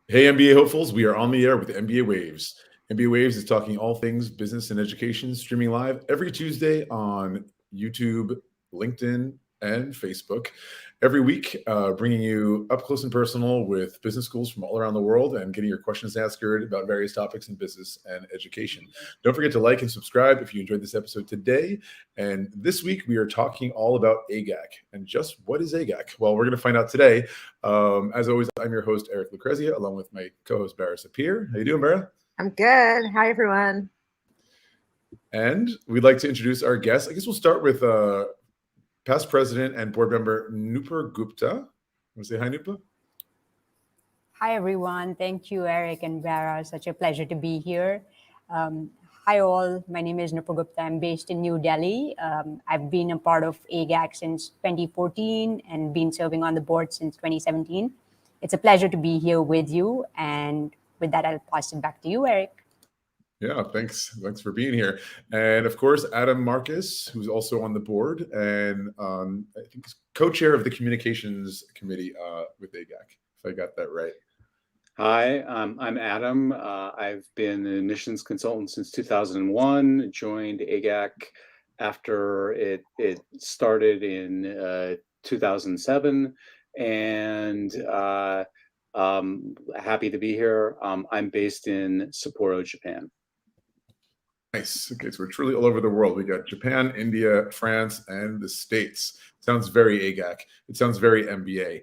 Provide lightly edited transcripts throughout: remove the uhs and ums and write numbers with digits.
Hey, MBA hopefuls, we are on the air with MBA Waves. MBA Waves is talking all things business and education, streaming live every Tuesday on YouTube, LinkedIn, and Facebook. Every week, bringing you up close and personal with business schools from all around the world and getting your questions answered about various topics in business and education. Don't forget to like and subscribe if you enjoyed this episode today. And this week, we are talking all about AIGAC. And just what is AIGAC? Well, we're going to find out today. As always, I'm your host, Eric Lucrezia, along with my co-host, Bara Sapir. How you doing, Bara? I'm good. Hi, everyone. And we'd like to introduce our guest. I guess we'll start with past president and board member Nupur Gupta. Want to say hi, Nupur? Hi, everyone. Thank you, Eric and Bara. Such a pleasure to be here. Hi, all. My name is Nupur Gupta. I'm based in New Delhi. I've been a part of AIGAC since 2014 and been serving on the board since 2017. It's a pleasure to be here with you. And with that, I'll pass it back to you, Eric. Yeah, thanks. Thanks for being here. And of course, Adam Markus, who's also on the board and I think he's co-chair of the communications committee with AIGAC, if I got that right. Hi, I'm Adam. I've been an admissions consultant since 2001, joined AIGAC after it started in 2007, and happy to be here. I'm based in Sapporo, Japan. Nice. Okay, so we're truly all over the world. We got Japan, India, France, and the States. Sounds very AIGAC. It sounds very MBA.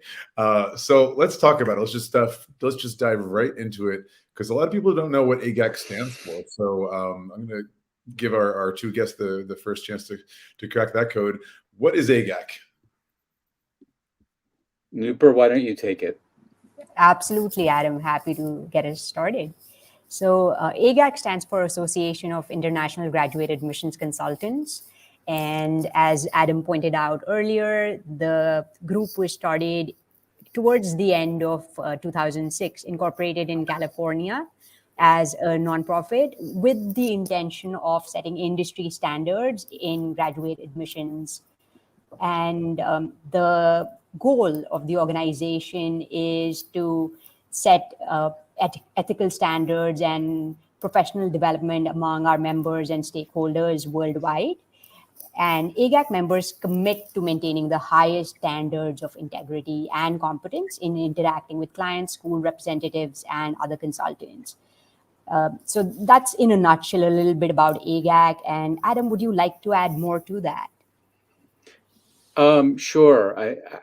So let's talk about it. Let's just dive right into it because a lot of people don't know what AIGAC stands for. So I'm going to give our two guests the first chance to crack that code. What is AIGAC? Nupur, why don't you take it? Absolutely, Adam. Happy to get us started. So AIGAC stands for Association of International Graduate Admissions Consultants. And as Adam pointed out earlier, the group was started towards the end of 2006, incorporated in California as a nonprofit with the intention of setting industry standards in graduate admissions. And the goal of the organization is to set ethical standards and professional development among our members and stakeholders worldwide. And AIGAC members commit to maintaining the highest standards of integrity and competence in interacting with clients, school representatives, and other consultants. So that's in a nutshell a little bit about AIGAC. And Adam, would you like to add more to that? Sure.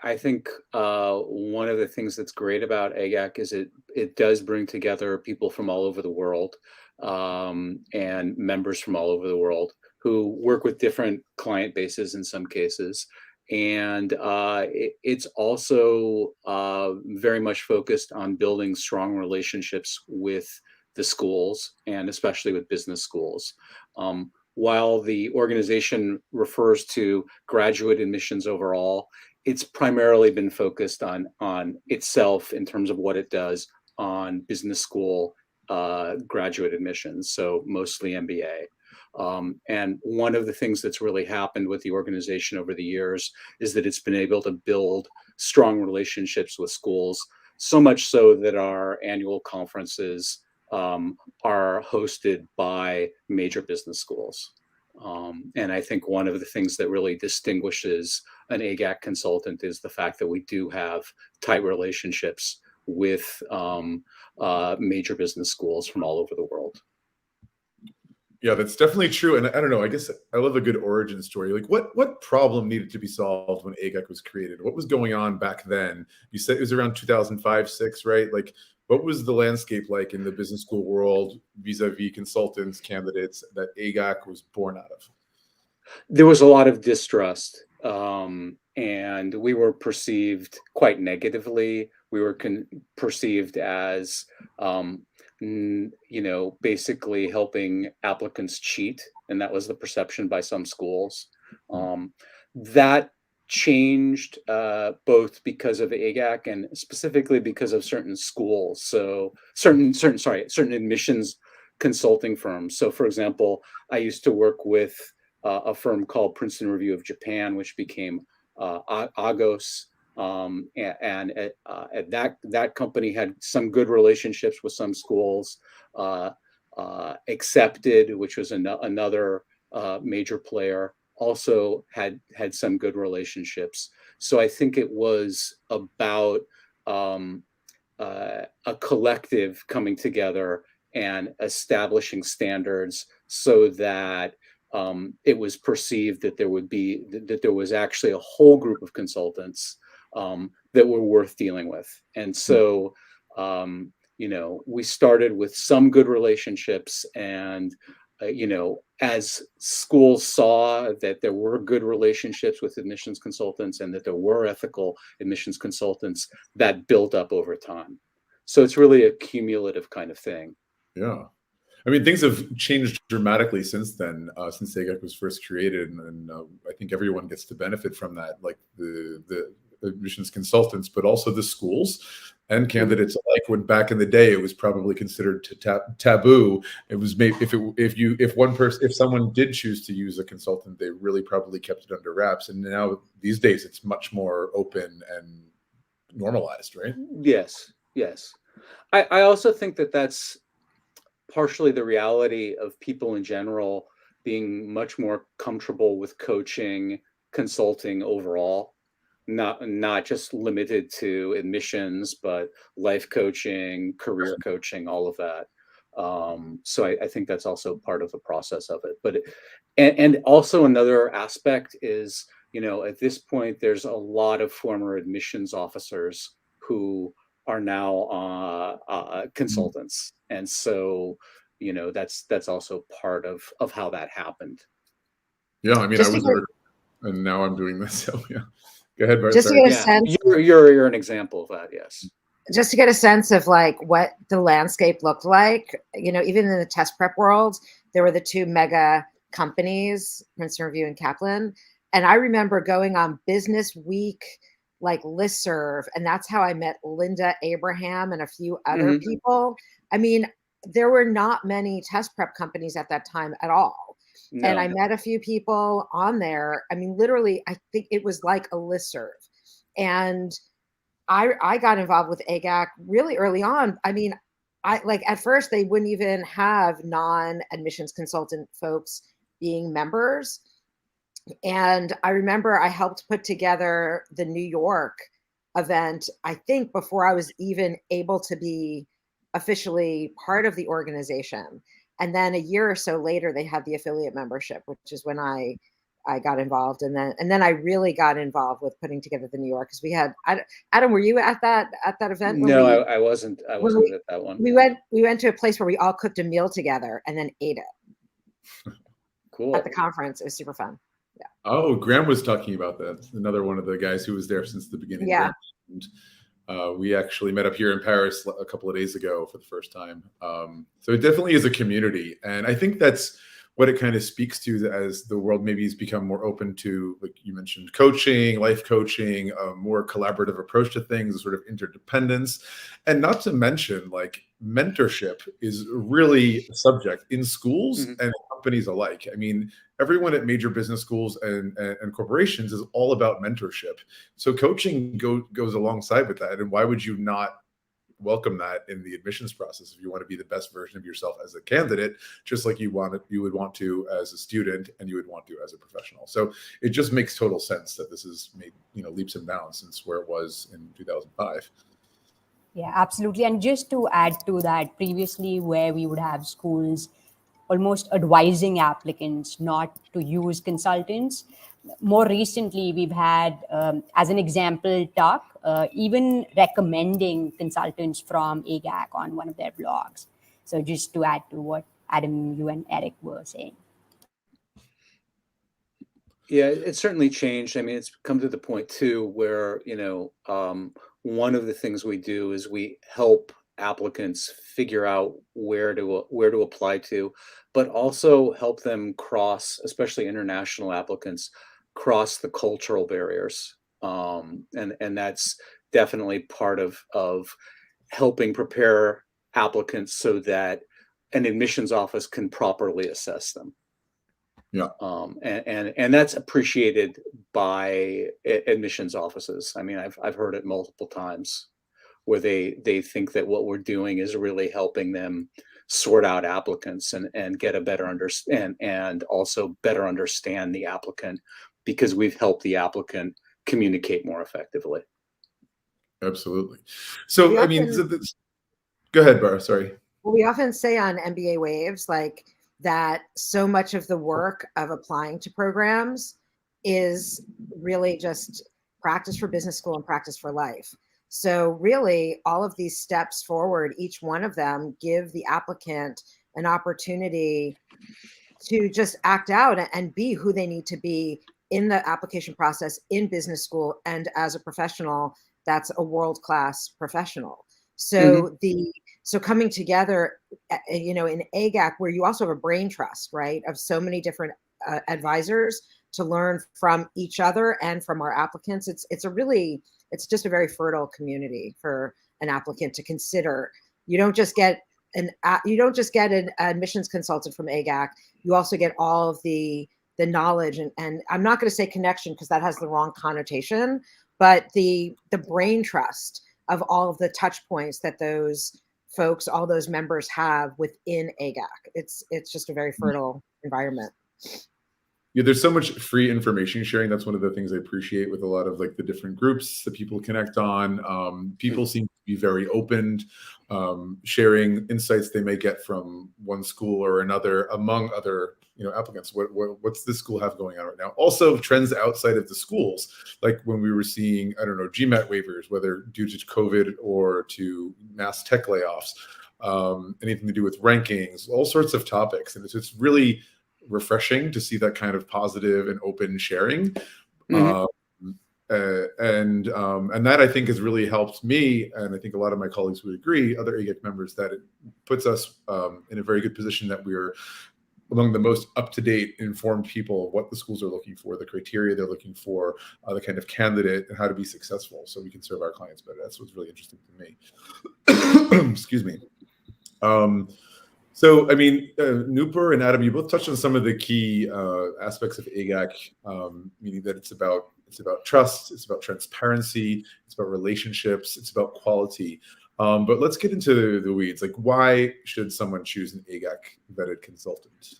I think one of the things that's great about AIGAC is it does bring together people from all over the world and members from all over the world who work with different client bases in some cases. And it's also very much focused on building strong relationships with the schools and especially with business schools. While the organization refers to graduate admissions overall, it's primarily been focused on itself in terms of what it does on business school graduate admissions, so mostly MBA. And one of the things that's really happened with the organization over the years is that it's been able to build strong relationships with schools, so much so that our annual conferences are hosted by major business schools. And I think one of the things that really distinguishes an AIGAC consultant is the fact that we do have tight relationships with major business schools from all over the world. Yeah, that's definitely true. And I don't know, I guess I love a good origin story. Like what problem needed to be solved when AIGAC was created? What was going on back then? You said it was around 2005, 6, right? Like what was the landscape like in the business school world vis-a-vis consultants, candidates that AIGAC was born out of? There was a lot of distrust, and we were perceived quite negatively. We were perceived as basically helping applicants cheat. And that was the perception by some schools. That changed both because of AIGAC and specifically because of certain schools. So certain admissions consulting firms. So for example, I used to work with a firm called Princeton Review of Japan, which became AGOS. And that company had some good relationships with some schools. Accepted, which was another major player, also had some good relationships. So I think it was about a collective coming together and establishing standards so that it was perceived that there was actually a whole group of consultants that were worth dealing with. And so, we started with some good relationships, and as schools saw that there were good relationships with admissions consultants and that there were ethical admissions consultants, that built up over time. So it's really a cumulative kind of thing. Yeah. I mean, things have changed dramatically since then, since AIGAC was first created. And I think everyone gets to benefit from that, like the admissions consultants, but also the schools and candidates alike. When back in the day, it was probably considered taboo. It was maybe if someone did choose to use a consultant, they really probably kept it under wraps. And now these days, it's much more open and normalized, right? Yes. I also think that that's partially the reality of people in general being much more comfortable with coaching, consulting overall, not just limited to admissions, but life coaching, career coaching, all of that. So I think that's also part of the process of it. But and also another aspect is, at this point, there's a lot of former admissions officers who are now consultants. And so, that's also part of how that happened. Yeah, I mean, and now I'm doing this. So yeah, go ahead, Bart. Just to get a sense, you're an example of that. Yes. Just to get a sense of like what the landscape looked like, even in the test prep world, there were the two mega companies, Princeton Review and Kaplan. And I remember going on Business Week, like listserv, and that's how I met Linda Abraham and a few other people. I mean, there were not many test prep companies at that time at all. No. And I met a few people on there. I mean, literally, I think it was like a listserv. And I got involved with AIGAC really early on. I mean, at first they wouldn't even have non-admissions consultant folks being members. And I remember I helped put together the New York event, I think before I was even able to be officially part of the organization. And then a year or so later, they had the affiliate membership, which is when I got involved. And then I really got involved with putting together the New York, because we had, Adam, were you at that event? No, I wasn't at that one. We went to a place where we all cooked a meal together and then ate it. Cool. At the conference. It was super fun. Yeah. Oh, Graham was talking about that. Another one of the guys who was there since the beginning. Yeah. And, we actually met up here in Paris a couple of days ago for the first time. So it definitely is a community. And I think that's what it kind of speaks to as the world maybe has become more open to, like you mentioned, coaching, life coaching, a more collaborative approach to things, sort of interdependence. And not to mention, like, mentorship is really a subject in schools and companies alike. I mean, everyone at major business schools and corporations is all about mentorship. So coaching goes alongside with that. And why would you not welcome that in the admissions process if you want to be the best version of yourself as a candidate, just like you would want to as a student and you would want to as a professional. So it just makes total sense that this has made leaps and bounds since where it was in 2005. Yeah, absolutely. And just to add to that, previously where we would have schools almost advising applicants not to use consultants, more recently we've had, as an example, talk, even recommending consultants from AIGAC on one of their blogs. So just to add to what Adam, you and Eric were saying. Yeah, it's certainly changed. I mean, it's come to the point too where, one of the things we do is we help applicants figure out where to apply to, but also help them cross, especially international applicants, cross the cultural barriers. And that's definitely part of helping prepare applicants so that an admissions office can properly assess them. Yeah. And that's appreciated by admissions offices. I mean, I've heard it multiple times where they think that what we're doing is really helping them sort out applicants and get a better understand, and also better understand the applicant, because we've helped the applicant communicate more effectively. Absolutely. So, I mean, go ahead, Bara. Sorry. We often say on MBA Waves, like, that so much of the work of applying to programs is really just practice for business school and practice for life. So really, all of these steps forward, each one of them give the applicant an opportunity to just act out and be who they need to be in the application process, in business school, and as a professional that's a world-class professional. So so coming together, in AIGAC, where you also have a brain trust, right, of so many different advisors to learn from each other and from our applicants, it's just a very fertile community for an applicant to consider. You don't just get an admissions consultant from AIGAC. You also get all of the knowledge, and I'm not going to say connection because that has the wrong connotation, but the brain trust of all of the touch points that those folks, all those members have within AIGAC. It's just a very fertile environment. Yeah, there's so much free information sharing. That's one of the things I appreciate with a lot of like the different groups that people connect on. People seem to be very open, sharing insights they may get from one school or another among other applicants. What's this school have going on right now? Also, trends outside of the schools, like when we were seeing, I don't know, GMAT waivers, whether due to COVID or to mass tech layoffs, anything to do with rankings, all sorts of topics, and it's really refreshing to see that kind of positive and open sharing. And that I think has really helped me, and I think a lot of my colleagues would agree, other AIGAC members, that it puts us in a very good position that we're among the most up-to-date, informed people of what the schools are looking for, the criteria they're looking for, the kind of candidate, and how to be successful so we can serve our clients better. That's what's really interesting to me. Excuse me. So, I mean, Nupur and Adam, you both touched on some of the key aspects of AIGAC, meaning that it's about trust, it's about transparency, it's about relationships, it's about quality. But let's get into the weeds. Like, why should someone choose an AIGAC vetted consultant?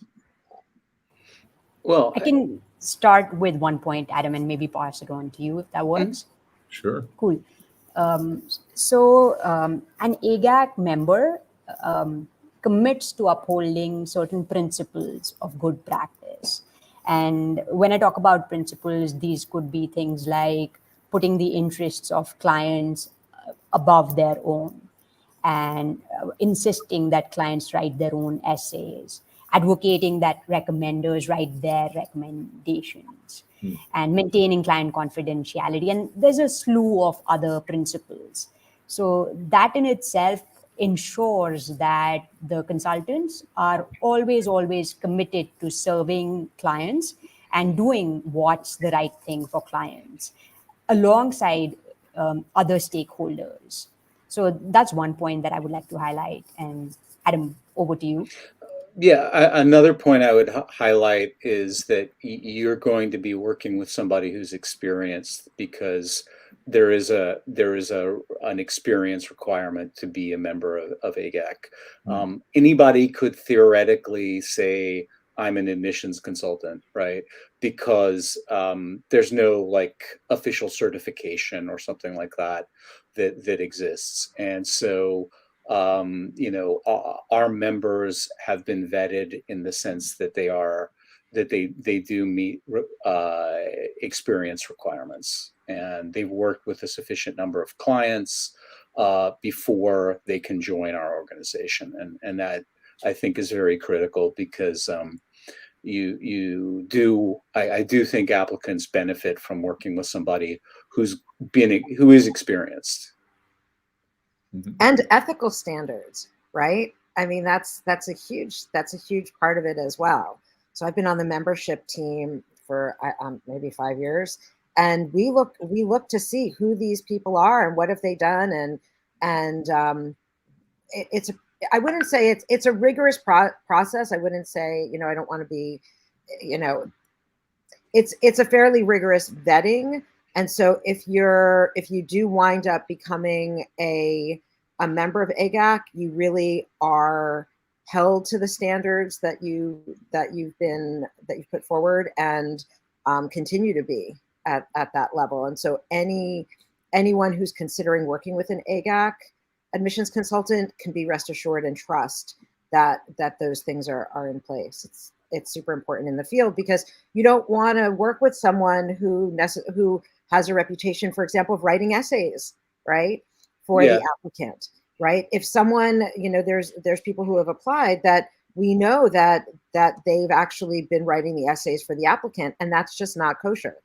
Well, I can start with one point, Adam, and maybe pass it on to you if that works. Sure. Cool. So an AIGAC member commits to upholding certain principles of good practice. And when I talk about principles, these could be things like putting the interests of clients above their own, and insisting that clients write their own essays, advocating that recommenders write their recommendations, and maintaining client confidentiality. And there's a slew of other principles. So that in itself ensures that the consultants are always committed to serving clients and doing what's the right thing for clients alongside other stakeholders. So that's one point that I would like to highlight. And Adam, over to you. Yeah, another point I would highlight is that you're going to be working with somebody who's experienced, because there is an experience requirement to be a member of AIGAC. Anybody could theoretically say, I'm an admissions consultant, right? Because there's no like official certification or something like that exists. And so our members have been vetted in the sense that they do meet experience requirements, and they've worked with a sufficient number of clients before they can join our organization. And that I think is very critical, because I do think applicants benefit from working with somebody who is experienced. And ethical standards, right? I mean, that's a huge part of it as well. So I've been on the membership team for maybe 5 years, and we look to see who these people are and what have they done, and I wouldn't say it's a rigorous process. I wouldn't say, I don't want to be you know, it's a fairly rigorous vetting. And so if you do wind up becoming a member of AIGAC, you really are held to the standards that you've put forward, and continue to be at that level. And so anyone who's considering working with an AIGAC admissions consultant can be rest assured and trust that those things are in place. It's super important in the field, because you don't want to work with someone who has a reputation, for example, of writing essays, right, for the applicant, right? If someone, there's people who have applied that we know that they've actually been writing the essays for the applicant, and that's just not kosher,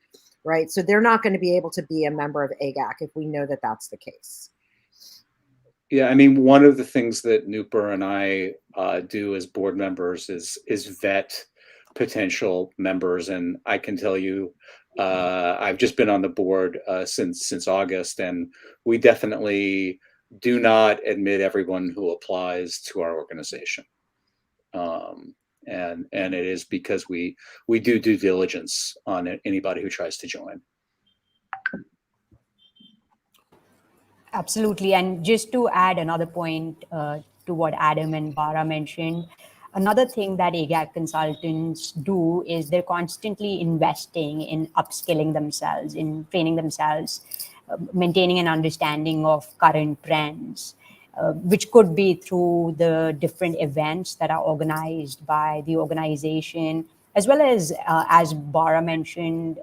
right? So they're not going to be able to be a member of AIGAC if we know that that's the case. Yeah, I mean, one of the things that Nupur and I do as board members is vet potential members, and I can tell you, I've just been on the board since August, and we definitely do not admit everyone who applies to our organization, and it is because we do due diligence on anybody who tries to join. Absolutely. And just to add another point to what Adam and Bara mentioned, another thing that AIGAC consultants do is they're constantly investing in upskilling themselves, in training themselves, maintaining an understanding of current trends, which could be through the different events that are organized by the organization, as well as Bara mentioned,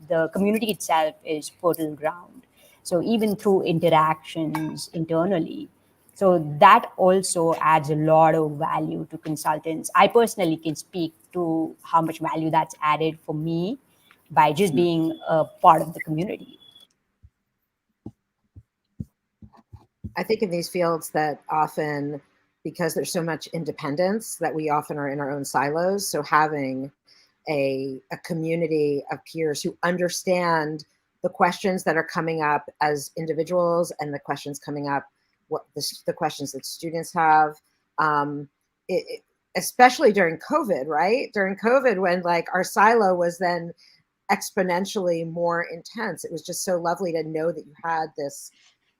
the community itself is fertile ground. So even through interactions internally. So that also adds a lot of value to consultants. I personally can speak to how much value that's added for me by just being a part of the community. I think in these fields that often, because there's so much independence, that we often are in our own silos. So having a community of peers who understand the questions that are coming up as individuals and the questions coming up, the questions that students have, especially during COVID, right? During COVID, when like our silo was then exponentially more intense. It was just so lovely to know that you had this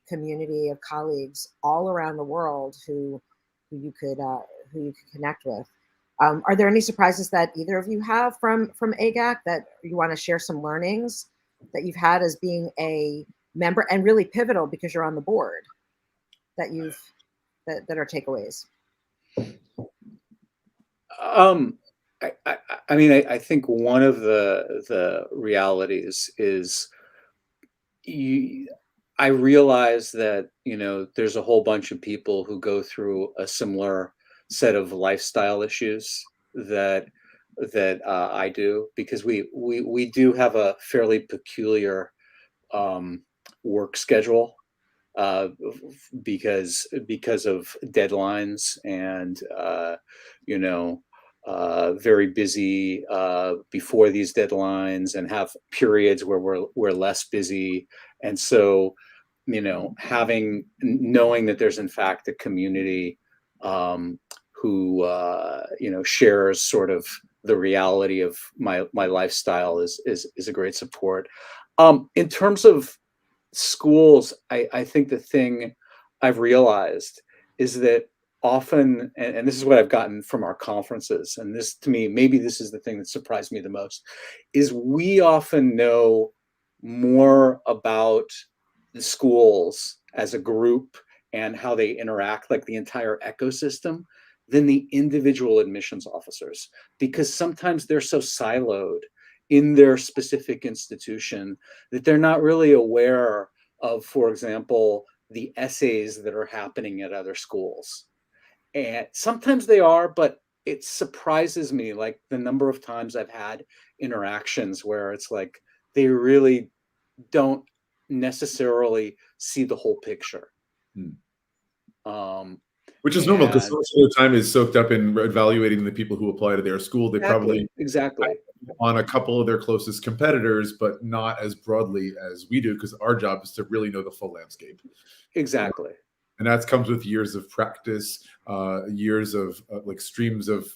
community of colleagues all around the world who you could connect with. Are there any surprises that either of you have from AIGAC that you want to share, some learnings that you've had as being a member, and really pivotal because you're on the board, that are takeaways? I think one of the realities is I realize that, there's a whole bunch of people who go through a similar set of lifestyle issues that I do, because we do have a fairly peculiar work schedule because of deadlines, and very busy before these deadlines, and have periods where we're less busy. And so, knowing that there's in fact a community who shares sort of the reality of my lifestyle is a great support. In terms of schools, I think the thing I've realized is that often, and this is what I've gotten from our conferences, and this, to me, maybe this is the thing that surprised me the most, is we often know more about the schools as a group and how they interact, like the entire ecosystem, than the individual admissions officers, because sometimes they're so siloed in their specific institution that they're not really aware of, for example, the essays that are happening at other schools. And sometimes they are, but it surprises me, like the number of times I've had interactions where it's like they really don't necessarily see the whole picture. Which is normal, because so much of the time is soaked up in evaluating the people who apply to their school. They probably on a couple of their closest competitors, but not as broadly as we do, because our job is to really know the full landscape. Exactly. And that comes with years of practice, years of like streams of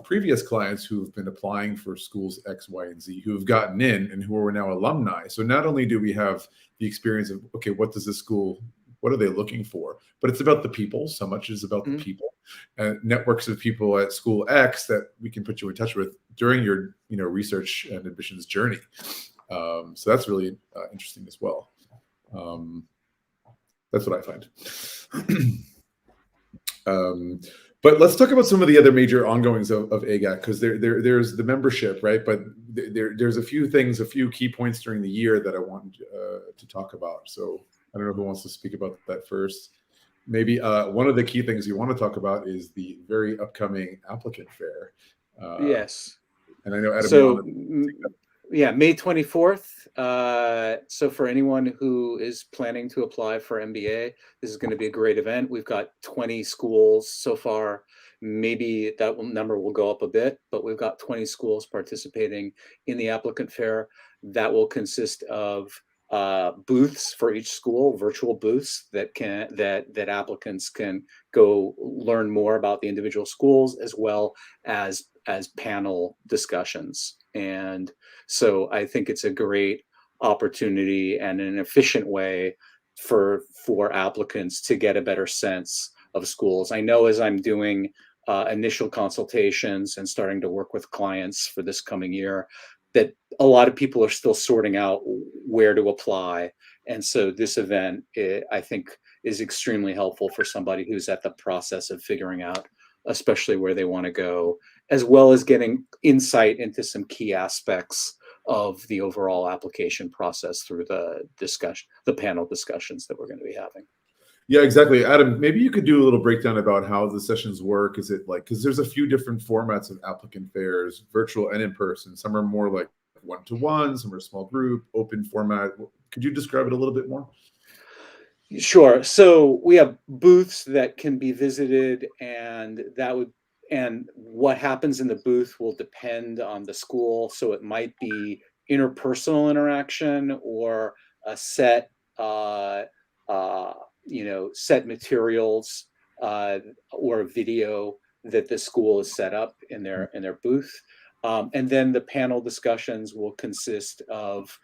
previous clients who've been applying for schools X, Y, and Z, who have gotten in and who are now alumni. So not only do we have the experience of, okay, what does this school, what are they looking for? But it's about the people. So much is about the people, and networks of people at school X that we can put you in touch with during your, research and admissions journey. So that's really interesting as well. That's what I find. But let's talk about some of the other major ongoings of AIGAC, because there's the membership, right? But there's a few things, a few key points during the year that I want to talk about. So I don't know who wants to speak about that first. Maybe one of the key things you want to talk about is the very upcoming applicant fair. Yes. And I know Adam. So yeah, May 24th. So for anyone who is planning to apply for MBA, this is going to be a great event. We've got 20 schools so far. Maybe that number will go up a bit, but we've got 20 schools participating in the applicant fair. That will consist of booths for each school, virtual booths that applicants can go learn more about the individual schools, as well as panel discussions. And so I think it's a great opportunity and an efficient way for applicants to get a better sense of schools. I know as I'm doing initial consultations and starting to work with clients for this coming year, that a lot of people are still sorting out where to apply. And so this event, I think, is extremely helpful for somebody who's at the process of figuring out, especially where they want to go, as well as getting insight into some key aspects of the overall application process through the panel discussions that we're going to be having. Yeah, exactly. Adam, maybe you could do a little breakdown about how the sessions work. Is it like, because there's a few different formats of applicant fairs, virtual and in person. Some are more like one-to-one, some are small group, open format. Could you describe it a little bit more? Sure. So we have booths that can be visited, and what happens in the booth will depend on the school. So it might be interpersonal interaction or a set set materials or a video that the school is set up in their booth. And then the panel discussions will consist of,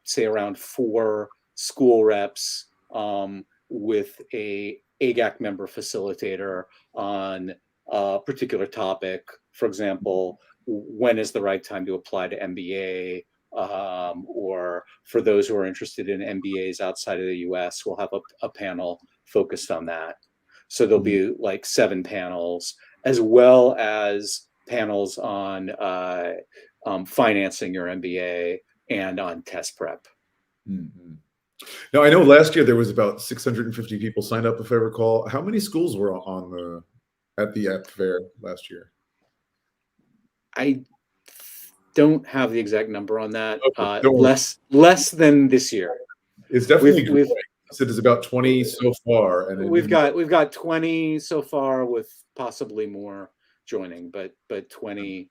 say, around 4 school reps with a AIGAC member facilitator on a particular topic. For example, when is the right time to apply to MBA? Or for those who are interested in MBAs outside of the US, we'll have a panel focused on that. So there'll be like 7 panels, as well as panels on financing your MBA and on test prep. Mm-hmm. Now, I know last year there was about 650 people signed up, if I recall. How many schools were at the App Fair last year? I don't have the exact number on that. Okay, less than this year. It's definitely great. So there's about 20 so far, and we've got 20 so far, with possibly more joining, but 20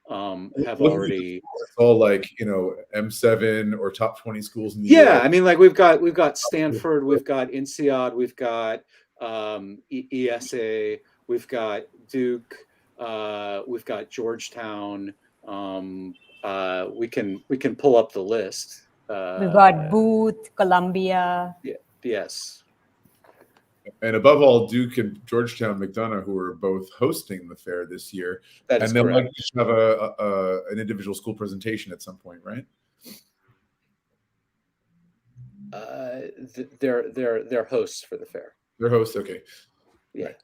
have already. It's all like M7 or top 20 schools in the US. US. I mean, like we've got Stanford, we've got INSEAD, we've got ESA, we've got Duke, we've got Georgetown. We can pull up the list. We've got Booth, Columbia. Yeah, yes. And above all, Duke and Georgetown, McDonough, who are both hosting the fair this year. That is correct. And they'll have an individual school presentation at some point, right? They're hosts for the fair. They're hosts, okay. Yeah. Right.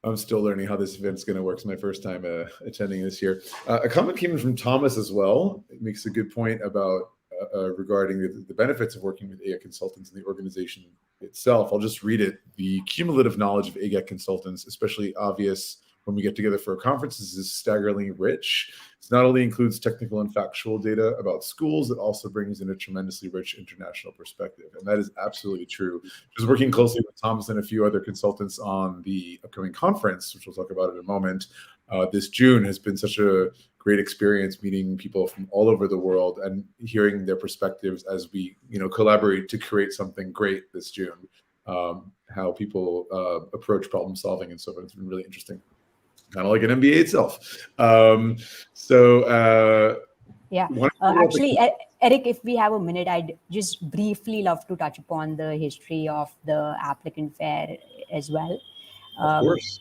I'm still learning how this event's going to work. It's my first time attending this year. A comment came in from Thomas as well. It makes a good point about regarding the benefits of working with AIGAC consultants and the organization itself. I'll just read it. The cumulative knowledge of AIGAC consultants, especially obvious when we get together for conferences, is staggeringly rich. It not only includes technical and factual data about schools, it also brings in a tremendously rich international perspective. And that is absolutely true. Just working closely with Thomas and a few other consultants on the upcoming conference, which we'll talk about in a moment, this June has been such a great experience meeting people from all over the world and hearing their perspectives as we collaborate to create something great this June. how people approach problem solving and so forth. It's been really interesting. Kind of like an MBA itself. Yeah, actually, Eric, if we have a minute, I'd just briefly love to touch upon the history of the applicant fair as well. Of course.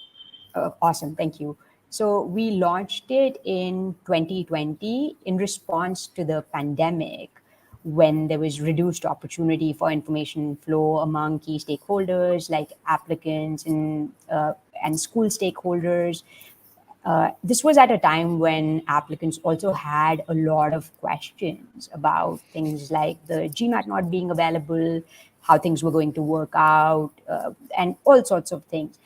Awesome, thank you. So we launched it in 2020 in response to the pandemic, when there was reduced opportunity for information flow among key stakeholders like applicants and school stakeholders. This was at a time when applicants also had a lot of questions about things like the GMAT not being available, how things were going to work out, and all sorts of things.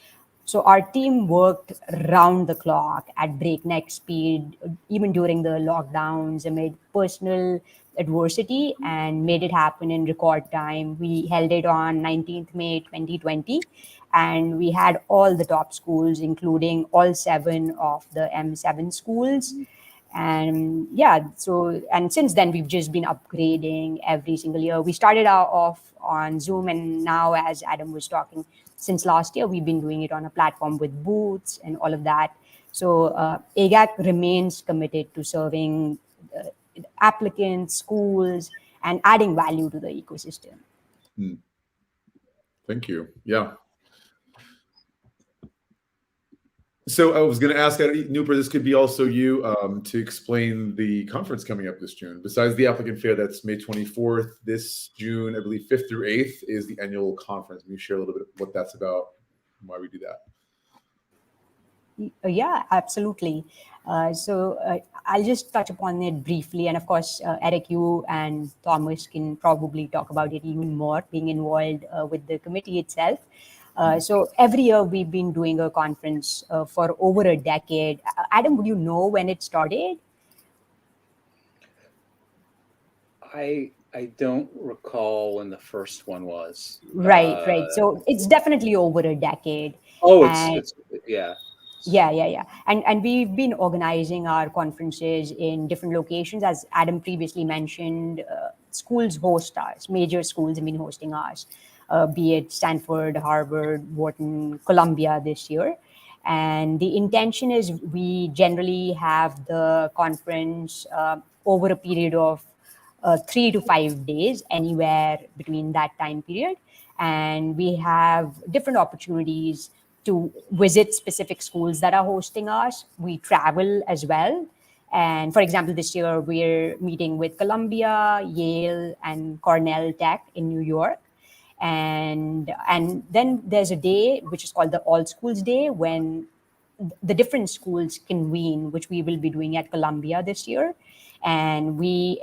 So our team worked round the clock at breakneck speed, even during the lockdowns, amid personal adversity, and made it happen in record time. We held it on 19th May 2020, and we had all the top schools, including all 7 of the M7 schools. And yeah, and since then, we've just been upgrading every single year. We started out off on Zoom, and now, as Adam was talking, since last year, we've been doing it on a platform with booths and all of that. So AIGAC remains committed to serving applicants, schools, and adding value to the ecosystem. Thank you. Yeah. So I was going to ask, Nupur, this could be also you to explain the conference coming up this June. Besides the applicant fair, that's May 24th. This June, I believe 5th through 8th is the annual conference. Can you share a little bit of what that's about and why we do that? Yeah, absolutely. So I'll just touch upon it briefly. And of course, Eric, you and Thomas can probably talk about it even more, being involved with the committee itself. So every year we've been doing a conference for over a decade. Adam, would you know when it started? I don't recall when the first one was. Right. So it's definitely over a decade. Oh, it's yeah. Yeah. And we've been organizing our conferences in different locations. As Adam previously mentioned, schools host us. Major schools have been hosting us, be it Stanford, Harvard, Wharton, Columbia this year. And the intention is we generally have the conference over a period of 3 to 5 days, anywhere between that time period. And we have different opportunities to visit specific schools that are hosting us. We travel as well. And for example, this year we're meeting with Columbia, Yale, and Cornell Tech in New York. And then there's a day which is called the All Schools Day, when the different schools convene, which we will be doing at Columbia this year. And we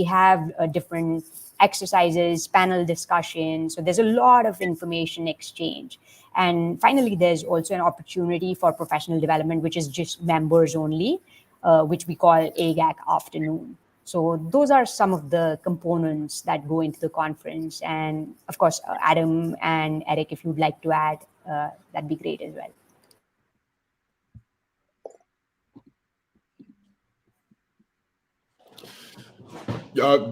have different exercises, panel discussions. So there's a lot of information exchange. And finally, there's also an opportunity for professional development, which is just members only, which we call AIGAC Afternoon. So those are some of the components that go into the conference. And of course, Adam and Eric, if you'd like to add, that'd be great as well.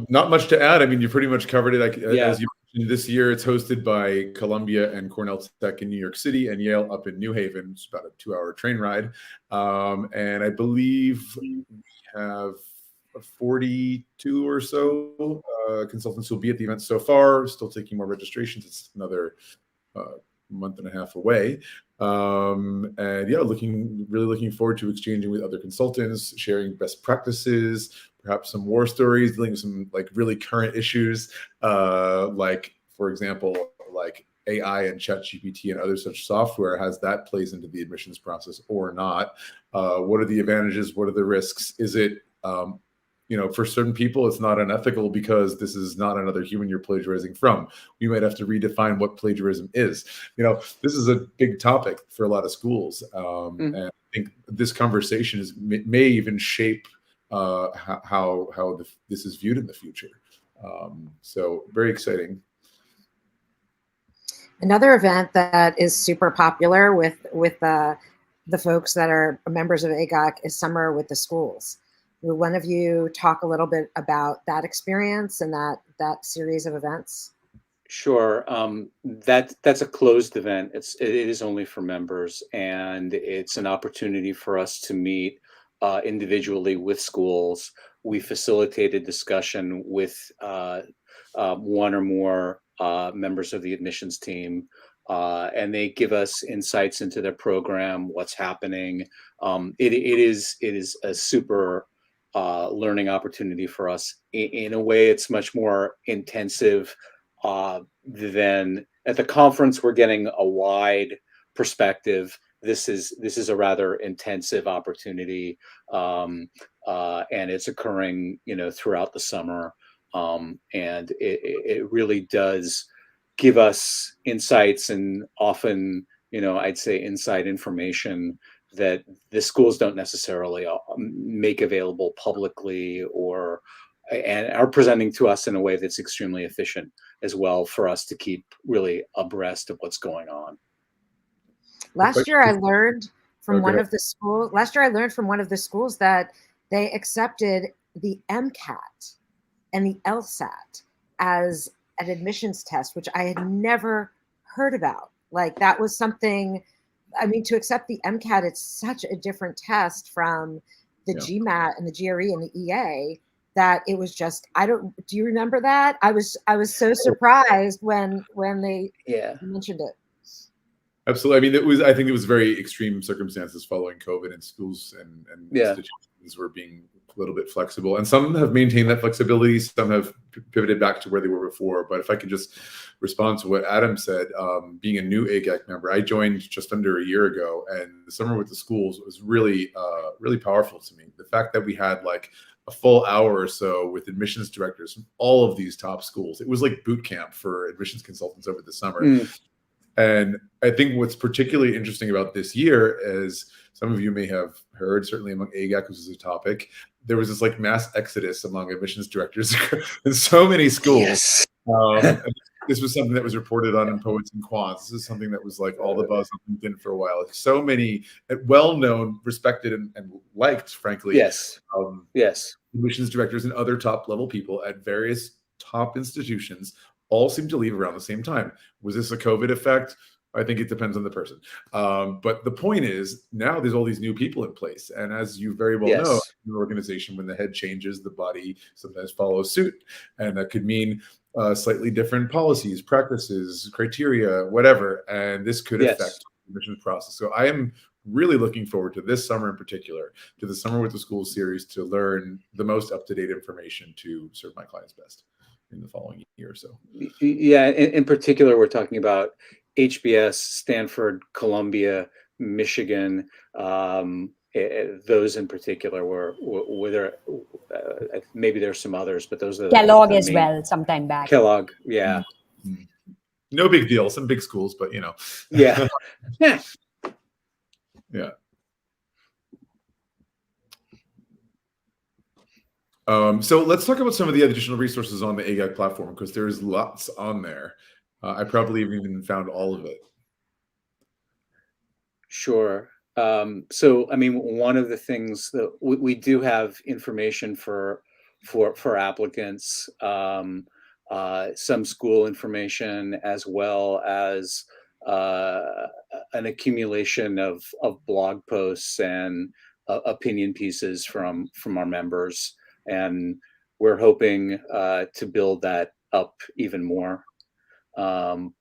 Not much to add. I mean, you pretty much covered it. Yeah. As you mentioned, this year it's hosted by Columbia and Cornell Tech in New York City and Yale up in New Haven. It's about a 2-hour train ride. And I believe we have 42 or so consultants who will be at the event so far. Still taking more registrations. It's another month and a half away. And yeah, really looking forward to exchanging with other consultants, sharing best practices, perhaps some war stories, dealing with some like really current issues, like for example, like AI and ChatGPT and other such software, has that plays into the admissions process or not? What are the advantages? What are the risks? Is it, for certain people, it's not unethical because this is not another human you're plagiarizing from. We might have to redefine what plagiarism is. This is a big topic for a lot of schools. And I think this conversation may even shape how this is viewed in the future. So very exciting. Another event that is super popular with the folks that are members of AIGAC is Summer with the Schools. Will one of you talk a little bit about that experience and that series of events? Sure. That's a closed event. It is only for members, and it's an opportunity for us to meet individually with schools. We facilitate a discussion with one or more members of the admissions team, and they give us insights into their program, what's happening. It is a super learning opportunity for us. In a way, it's much more intensive than at the conference. We're getting a wide perspective. This is a rather intensive opportunity, and it's occurring, throughout the summer, and it really does give us insights, and often, I'd say inside information that the schools don't necessarily make available publicly, and are presenting to us in a way that's extremely efficient as well, for us to keep really abreast of what's going on. Last year I learned from one of the schools that they accepted the MCAT and the LSAT as an admissions test, which I had never heard about. Like, that was something, to accept the MCAT, it's such a different test from the GMAT and the GRE and the EA, that it was just, do you remember that? I was so surprised when they mentioned it. Absolutely. I think it was very extreme circumstances following COVID, and schools and institutions were being a little bit flexible, and some have maintained that flexibility. Some have pivoted back to where they were before. But if I could just respond to what Adam said, being a new AIGAC member, I joined just under a year ago, and the summer with the schools was really, really powerful to me. The fact that we had like a full hour or so with admissions directors from all of these top schools. It was like boot camp for admissions consultants over the summer. And I think what's particularly interesting about this year, as some of you may have heard, certainly among AIGAC, which is a topic, there was this like mass exodus among admissions directors in so many schools. Yes. This was something that was reported on in Poets and Quants. This is something that was like all the buzz on LinkedIn for a while. So many well-known, respected, and liked, frankly. Yes. Admissions directors and other top-level people at various top institutions all seem to leave around the same time. Was this a COVID effect? I think it depends on the person. But the point is, now there's all these new people in place. And as you very well know, in an organization, when the head changes, the body sometimes follows suit. And that could mean slightly different policies, practices, criteria, whatever. And this could affect the admissions process. So I am really looking forward to this summer in particular, to the Summer with the Schools series, to learn the most up-to-date information to serve my clients best in the following year or so. Yeah, in particular, we're talking about HBS, Stanford, Columbia, Michigan, those in particular were there. Maybe there's some others, but those are Kellogg as well, sometime back. Kellogg, yeah. No big deal. Some big schools, but Yeah. Yeah. So let's talk about some of the additional resources on the AIGAC platform, because there's lots on there. I probably even found all of it. Sure. So, one of the things that we do have information for applicants, some school information, as well as an accumulation of blog posts and opinion pieces from our members. And we're hoping to build that up even more. And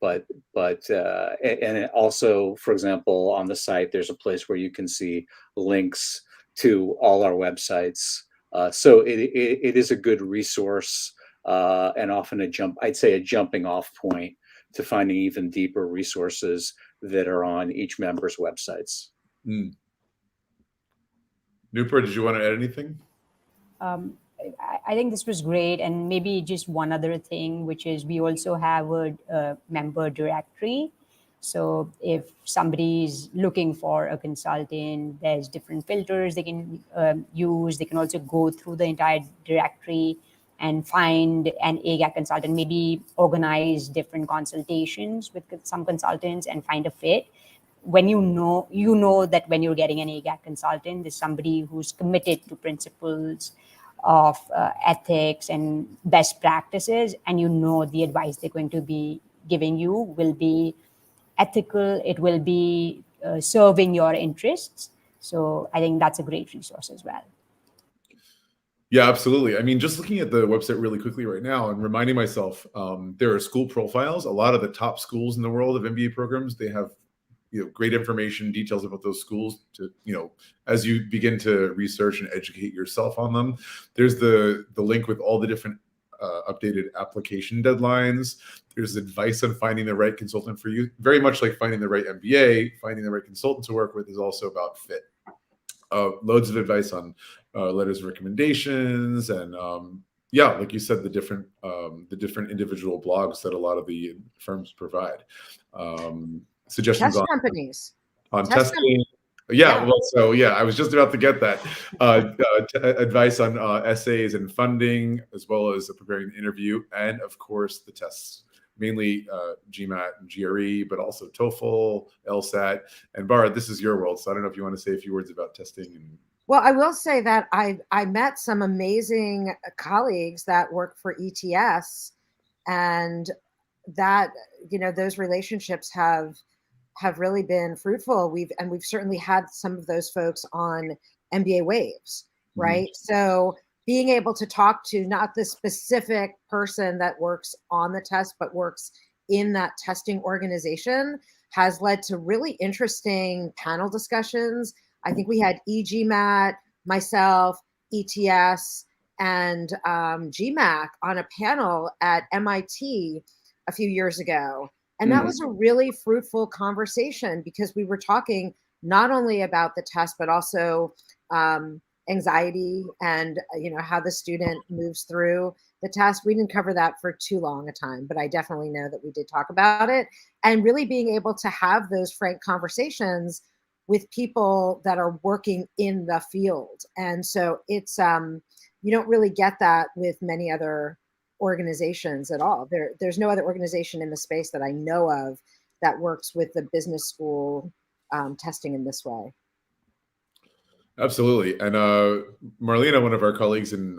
also, for example, on the site, there's a place where you can see links to all our websites. So it is a good resource, and often a jumping off point to finding even deeper resources that are on each member's websites. Nupur, did you want to add anything? I think this was great. And maybe just one other thing, which is we also have a member directory. So if somebody's looking for a consultant, there's different filters they can use. They can also go through the entire directory and find an AIGAC consultant, maybe organize different consultations with some consultants and find a fit. When you know that when you're getting an AIGAC consultant, there's somebody who's committed to principles, of ethics and best practices, and you know the advice they're going to be giving you will be ethical, it will be serving your interests. So I think that's a great resource as well. Yeah, absolutely. I mean, just looking at the website really quickly right now and reminding myself, there are school profiles. A lot of the top schools in the world of MBA programs, they have great information, details about those schools to, as you begin to research and educate yourself on them. There's the link with all the different updated application deadlines. There's advice on finding the right consultant for you. Very much like finding the right MBA, finding the right consultant to work with is also about fit. Loads of advice on letters of recommendations and like you said, the different individual blogs that a lot of the firms provide. Suggestions Test on companies on testing. Yeah, well, so I was just about to get that advice on essays and funding, as well as preparing the interview, and of course the tests, mainly GMAT and GRE, but also TOEFL, LSAT, and Bara. This is your world, so I don't know if you want to say a few words about testing. Well, I will say that I met some amazing colleagues that work for ETS, and that those relationships have really been fruitful. We've certainly had some of those folks on MBA Waves, right? Mm-hmm. So being able to talk to not the specific person that works on the test, but works in that testing organization has led to really interesting panel discussions. I think we had eGMAT, myself, ETS, and GMAC on a panel at MIT a few years ago. And that was a really fruitful conversation because we were talking not only about the test, but also anxiety and how the student moves through the test. We didn't cover that for too long a time, but I definitely know that we did talk about it. And really being able to have those frank conversations with people that are working in the field. And so it's you don't really get that with many other organizations at all. There's no other organization in the space that I know of that works with the business school testing in this way. Absolutely. And Marlena, one of our colleagues and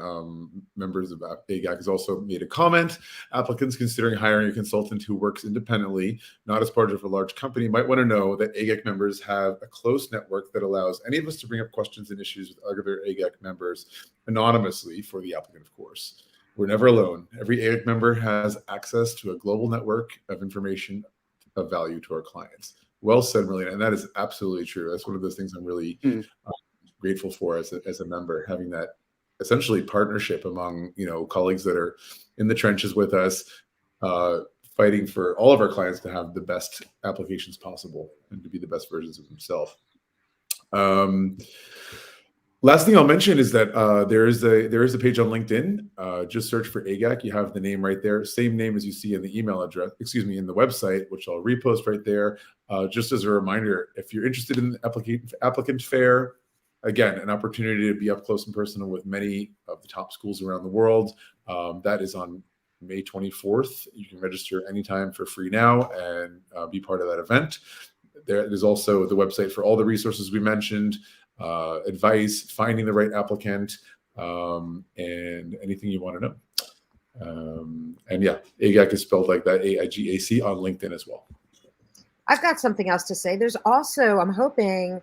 members of AIGAC, has also made a comment. Applicants considering hiring a consultant who works independently, not as part of a large company, might want to know that AIGAC members have a close network that allows any of us to bring up questions and issues with other AIGAC members anonymously for the applicant, of course. We're never alone. Every AIGAC member has access to a global network of information of value to our clients. Well said, Marlena, and that is absolutely true. That's one of those things I'm really grateful for as a member, having that essentially partnership among colleagues that are in the trenches with us, fighting for all of our clients to have the best applications possible and to be the best versions of themselves. Last thing I'll mention is that there is a page on LinkedIn. Just search for AIGAC. You have the name right there, same name as you see in the email address. In the website, which I'll repost right there. Just as a reminder, if you're interested in the applicant fair. Again, an opportunity to be up close and personal with many of the top schools around the world. That is on May 24th. You can register anytime for free now and be part of that event. There is also the website for all the resources we mentioned, advice, finding the right applicant, and anything you want to know. And AIGAC is spelled like that, AIGAC, on LinkedIn as well. I've got something else to say. There's also, I'm hoping,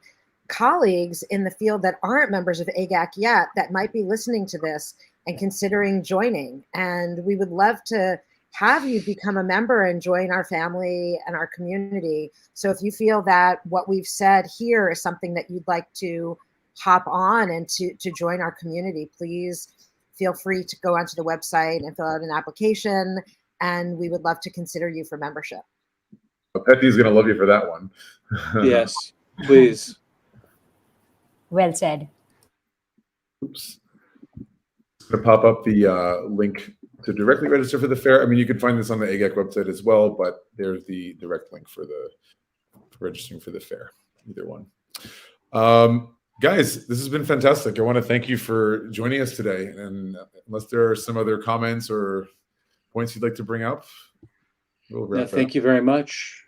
colleagues in the field that aren't members of AIGAC yet that might be listening to this and considering joining. And we would love to have you become a member and join our family and our community. So if you feel that what we've said here is something that you'd like to hop on and to join our community, please feel free to go onto the website and fill out an application. And we would love to consider you for membership. Petty's going to love you for that one. Yes, please. Well said. Oops. I'm going to pop up the link to directly register for the fair. I mean, you can find this on the AIGAC website as well, but there's the direct link for registering for the fair, either one. Guys, this has been fantastic. I want to thank you for joining us today. And unless there are some other comments or points you'd like to bring up, we'll wrap it up. Thank you very much.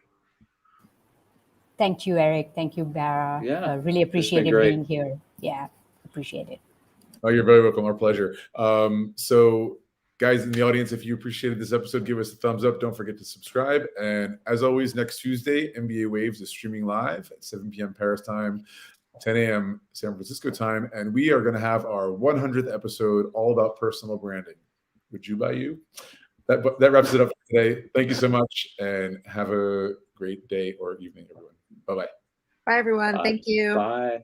Thank you, Eric. Thank you, Bara. Yeah, really appreciate it being here. Yeah, appreciate it. Oh, you're very welcome. Our pleasure. So guys in the audience, if you appreciated this episode, give us a thumbs up. Don't forget to subscribe. And as always, next Tuesday, MBA Waves is streaming live at 7 p.m. Paris time, 10 a.m. San Francisco time. And we are going to have our 100th episode all about personal branding. Would you buy you? That wraps it up for today. Thank you so much and have a great day or evening, everyone. Bye-bye. Bye, everyone. Bye. Thank you. Bye.